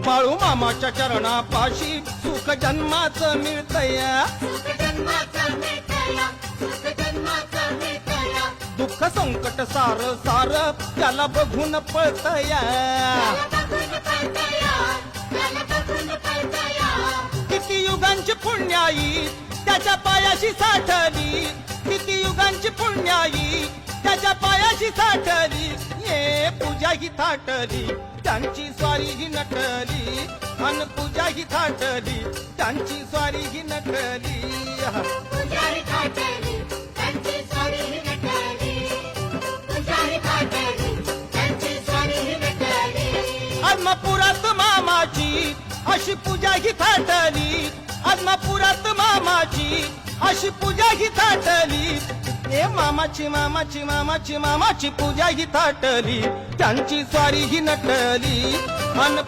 बाळू मामाच्या चरणापाशी सुख जन्माचं मिळतया, दुःख संकट सार सार त्याला बघून पळतया. किती युगांची पुण्याई त्याच्या पायाशी साठली, किती युगांची पुण्याई त्याच्या पायाशी साठली. ये पूजा ही थाटली त्यांची स्वारी ही नटली, अन पूजा ही थाटली त्यांची स्वारी ही नटली. आदमापुरात मामाची अशी पूजा ही थाटली, आदमापुरात मामाची अशी पूजा ही थाटली. ए मामाची मामाची मामाची मामाची पूजा ही थाटली त्यांची स्वारी ही नटली, अन